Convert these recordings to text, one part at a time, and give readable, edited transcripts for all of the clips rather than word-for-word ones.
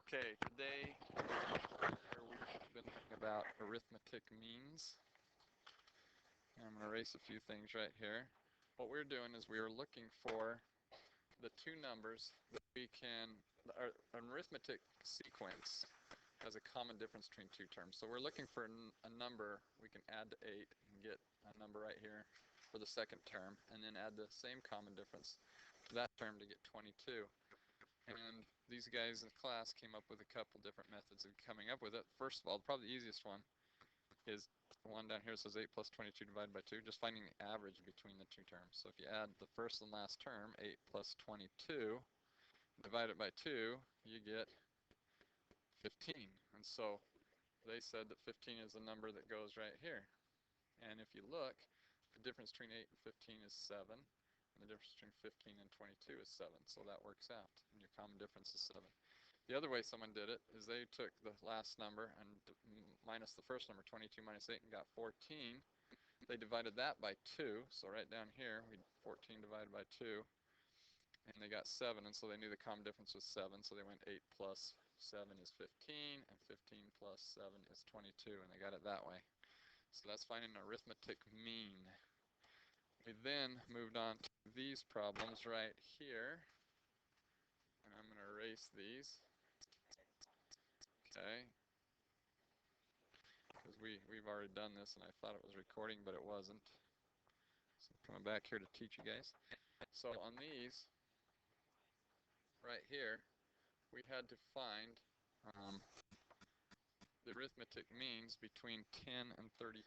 Okay, today we've been talking about arithmetic means. And I'm going to erase a few things right here. What we're doing is we are looking for the two numbers that we can, an arithmetic sequence has a common difference between two terms. So we're looking for a number we can add to 8 and get a number right here for the second term, and then add the same common difference to that term to get 22. And these guys in the class came up with a couple different methods of coming up with it. First of all, probably the easiest one is the one down here that says 8 plus 22 divided by 2, just finding the average between the two terms. So if you add the first and last term, 8 plus 22, divide it by 2, you get 15. And so they said that 15 is the number that goes right here. And if you look, the difference between 8 and 15 is 7. And the difference between 15 and 22 is 7. So that works out. And your common difference is 7. The other way someone did it is they took the last number and minus the first number, 22 minus 8, and got 14. They divided that by 2. So right down here, 14 divided by 2. And they got 7. And so they knew the common difference was 7. So they went 8 plus 7 is 15. And 15 plus 7 is 22. And they got it that way. So that's finding an arithmetic mean. We then moved on to these problems right here. And I'm going to erase these. Okay. Because we've already done this and I thought it was recording, but it wasn't. So I'm coming back here to teach you guys. So on these, right here, we had to find the arithmetic means between 10 and 32.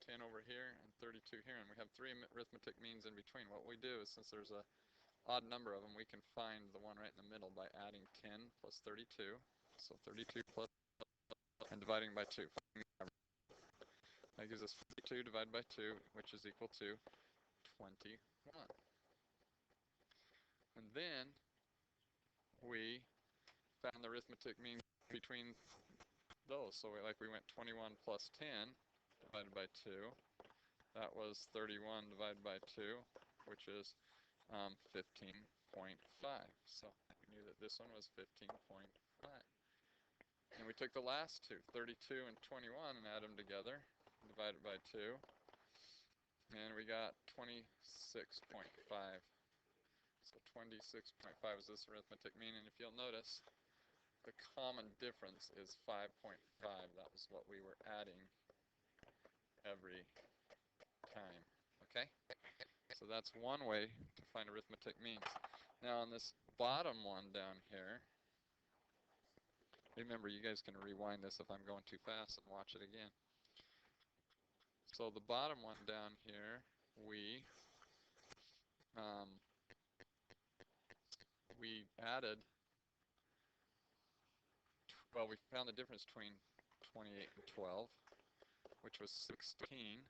10 over here and 32 here, and we have 3 arithmetic means in between. What we do is, since there's a odd number of them, we can find the one right in the middle by adding 10 plus 32. So 32 plus and dividing by 2. That gives us 42 divided by 2, which is equal to 21. And then we found the arithmetic mean between those. So we went 21 plus 10 divided by 2. That was 31 divided by 2, which is 15.5. So we knew that this one was 15.5. And we took the last two, 32 and 21, and added them together, divided by 2, and we got 26.5. So 26.5 is this arithmetic mean, and if you'll notice, the common difference is 5.5. That was what we were adding every time, okay? So that's one way to find arithmetic means. Now on this bottom one down here, remember, you guys can rewind this if I'm going too fast and watch it again. So the bottom one down here, we added, well, we found the difference between 28 and 12, which was 16.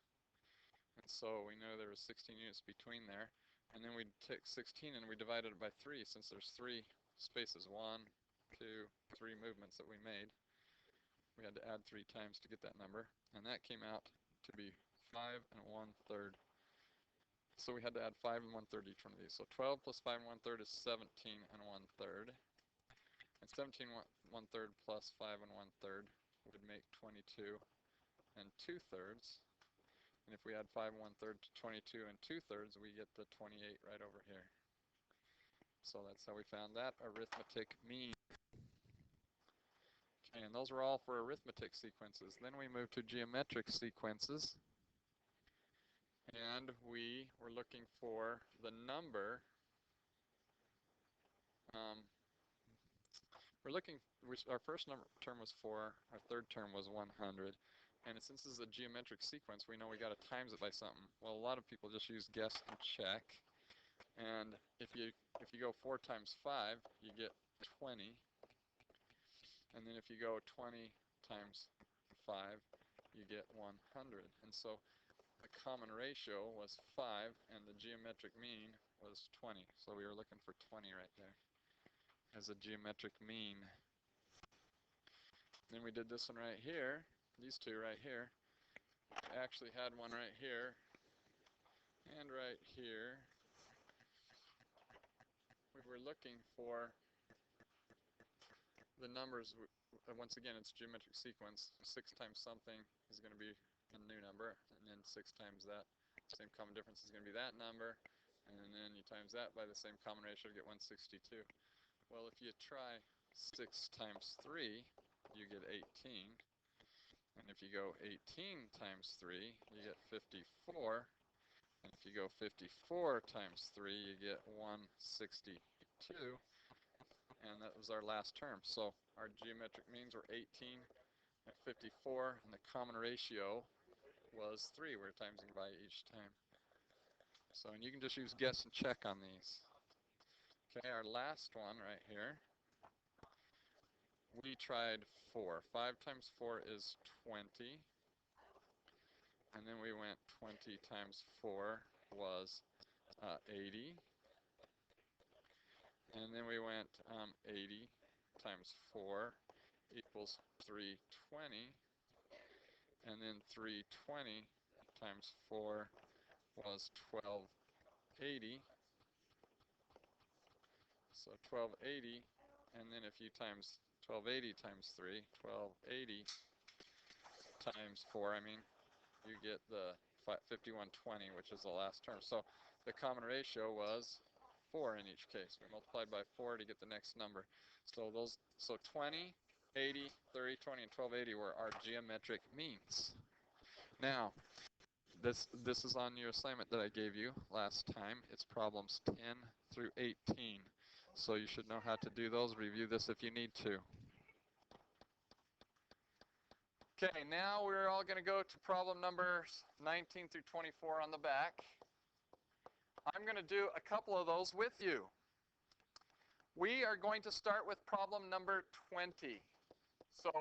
And so we know there was 16 units between there. And then we took 16 and we divided it by 3, since there's 3 spaces, 1, 2, 3 movements that we made. We had to add 3 times to get that number, and that came out to be 5 1/3. So we had to add 5 1/3 each one of these. So 12 plus 5 1/3 is 17 1/3. And 17 1/3 plus 5 1/3 would make 22 2/3. And if we add 5 1/3 to 22 2/3, we get the 28 right over here. So that's how we found that arithmetic mean. Okay, and those were all for arithmetic sequences. Then we moved to geometric sequences. And we were looking for the number. Our first term was 4, our third term was 100. And since this is a geometric sequence, we know we got to times it by something. Well, a lot of people just use guess and check. And if you go 4 times 5, you get 20. And then if you go 20 times 5, you get 100. And so the common ratio was 5, and the geometric mean was 20. So we were looking for 20 right there as a geometric mean. Then we did this one right here, these two right here. I actually had one right here and right here. We were looking for the numbers, once again, it's geometric sequence. 6 times something is going to be a new number, and then 6 times that same common difference is going to be that number, and then you times that by the same common ratio to get 162. Well, if you try 6 times 3, you get 18. And if you go 18 times 3, you get 54. And if you go 54 times 3, you get 162. And that was our last term. So our geometric means were 18 and 54, and the common ratio was 3. We're timesing by each time. So, and you can just use guess and check on these. Okay, our last one right here, we tried 4. 5 times 4 is 20. And then we went 20 times 4 was 80. And then we went 80 times 4 equals 320. And then 320 times 4 was 1280. So 1280, and then if you times 1280 times 3, 1280 times 4, you get the 5120, which is the last term. So the common ratio was 4 in each case. We multiplied by 4 to get the next number. So 20, 80, 30, 20, and 1280 were our geometric means. Now, this is on your assignment that I gave you last time. It's problems 10 through 18. So you should know how to do those. Review this if you need to. Okay, now we're all going to go to problem numbers 19 through 24 on the back. I'm going to do a couple of those with you. We are going to start with problem number 20. So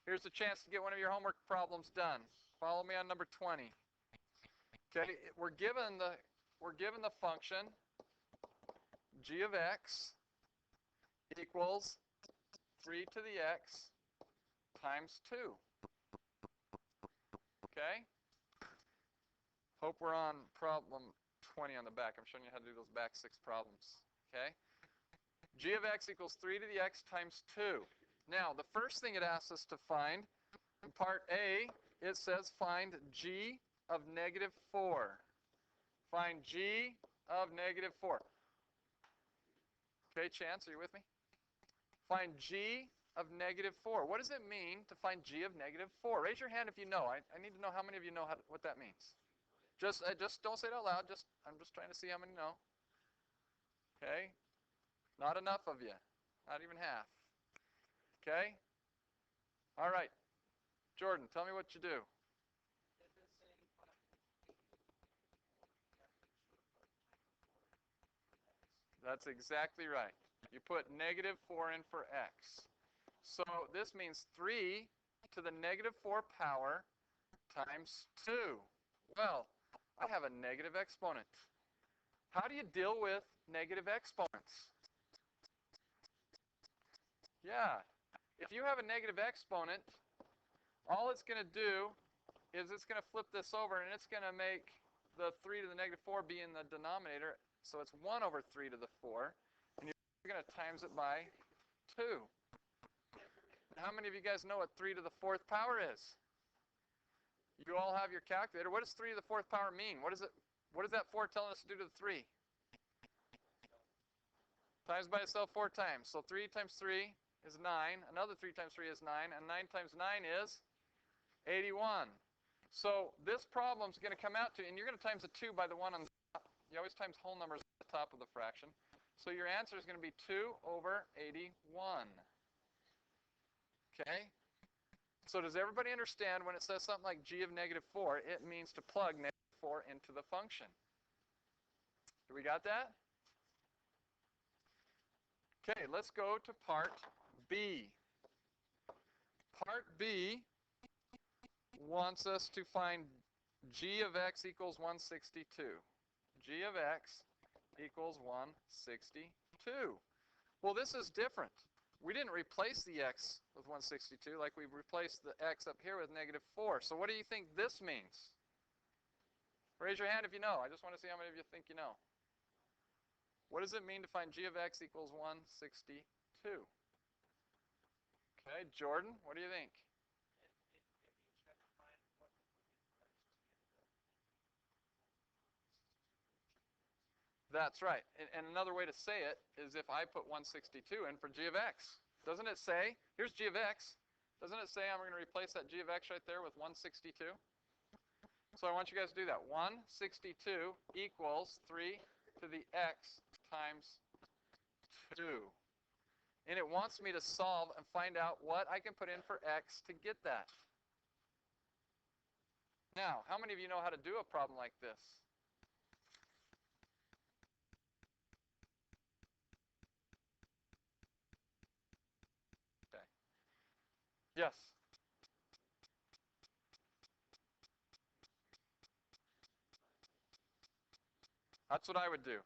here's a chance to get one of your homework problems done. Follow me on number 20. Okay, we're given the function g of x equals 3 to the x times 2. Okay? Hope we're on problem 20 on the back. I'm showing you how to do those back 6 problems. Okay? G of x equals 3 to the x times 2. Now, the first thing it asks us to find, in part A, it says find g of negative 4. Find g of negative 4. Okay, Chance, are you with me? Find g of negative 4. What does it mean to find g of negative 4? Raise your hand if you know. I need to know how many of you know what that means. Just don't say it out loud. I'm just trying to see how many know. Okay? Not enough of you. Not even half. Okay? All right. Jordan, tell me what you do. That's exactly right. You put negative 4 in for x. So this means 3 to the negative 4 power times 2. Well, I have a negative exponent. How do you deal with negative exponents? Yeah, if you have a negative exponent, all it's going to do is it's going to flip this over, and it's going to make the 3 to the negative 4 be in the denominator. So it's 1 over 3 to the 4, and you're going to times it by 2. How many of you guys know what 3 to the 4th power is? You all have your calculator. What does 3 to the 4th power mean? What is that 4 telling us to do to the 3? Times by itself 4 times. So 3 times 3 is 9. Another 3 times 3 is 9. And 9 times 9 is 81. So this problem is going to come out to, and you're going to times the 2 by the 1 on the top. You always times whole numbers at the top of the fraction. So your answer is going to be 2 over 81. Okay? So does everybody understand when it says something like g of negative 4, it means to plug negative 4 into the function? Do we got that? Okay, let's go to part B. Part B wants us to find g of x equals 162. G of x equals 162. Well, this is different. We didn't replace the x with 162 like we replaced the x up here with negative 4. So what do you think this means? Raise your hand if you know. I just want to see how many of you think you know. What does it mean to find g of x equals 162? Okay, Jordan, what do you think? That's right. And another way to say it is if I put 162 in for g of x. Doesn't it say, here's g of x. Doesn't it say I'm going to replace that g of x right there with 162? So I want you guys to do that. 162 equals 3 to the x times 2. And it wants me to solve and find out what I can put in for x to get that. Now, how many of you know how to do a problem like this? Okay. Yes. That's what I would do.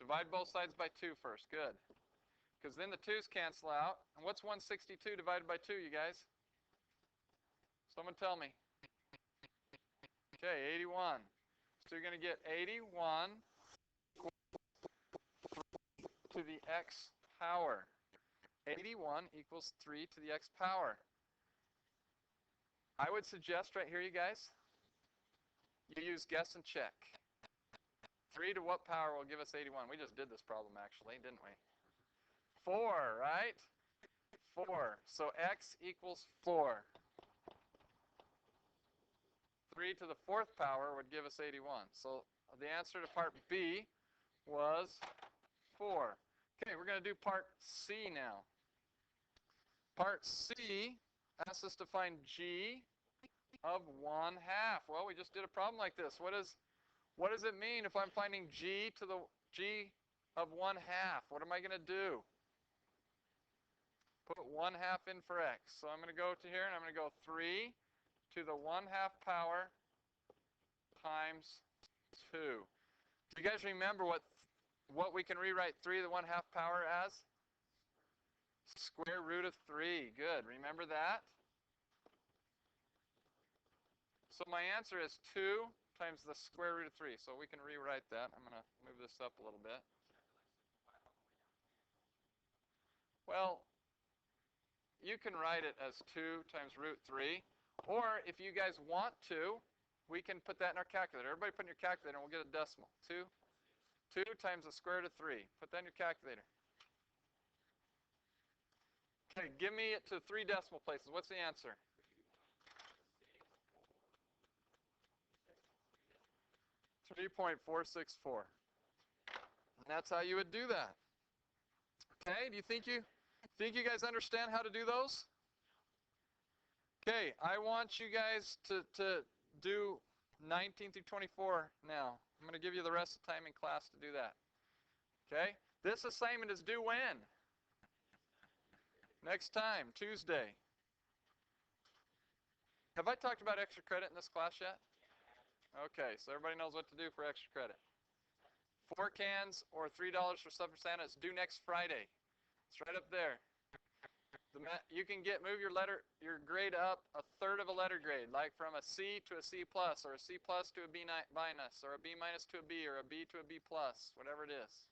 Divide both sides by 2 first. Good. Because then the 2's cancel out. And what's 162 divided by 2, you guys? Someone tell me. Okay, 81. So you're going to get 81 to the x power. 81 equals 3 to the x power. I would suggest right here, you guys, you use guess and check. 3 to what power will give us 81? We just did this problem, actually, didn't we? 4, right? 4. So x equals 4. 3 to the 4th power would give us 81. So the answer to part B was 4. Okay, we're going to do part C now. Part C asks us to find g of 1/2. Well, we just did a problem like this. What does it mean if I'm finding g to the g of 1/2? What am I going to do? Put 1/2 in for x. So I'm going to go to here and I'm going to go 3 to the 1/2 power times 2. Do you guys remember what we can rewrite 3 to the 1/2 power as? Square root of 3. Good. Remember that? So my answer is 2 times the square root of 3. So we can rewrite that. I'm going to move this up a little bit. Well, you can write it as 2 times root 3. Or if you guys want to, we can put that in our calculator. Everybody put in your calculator and we'll get a decimal. 2 times the square root of 3. Put that in your calculator. Okay, give me it to 3 decimal places. What's the answer? 3.464. And that's how you would do that. Okay, do you think you guys understand how to do those? Okay, I want you guys to do 19 through 24 now. I'm going to give you the rest of the time in class to do that. Okay? This assignment is due when? Next time, Tuesday. Have I talked about extra credit in this class yet? Okay, so everybody knows what to do for extra credit. 4 cans or $3 for Supper Santa. It's due next Friday. It's right up there. You can move your grade up a third of a letter grade, like from a C to a C plus, or a C plus to a B minus, or a B minus to a B, or a B to a B plus, whatever it is.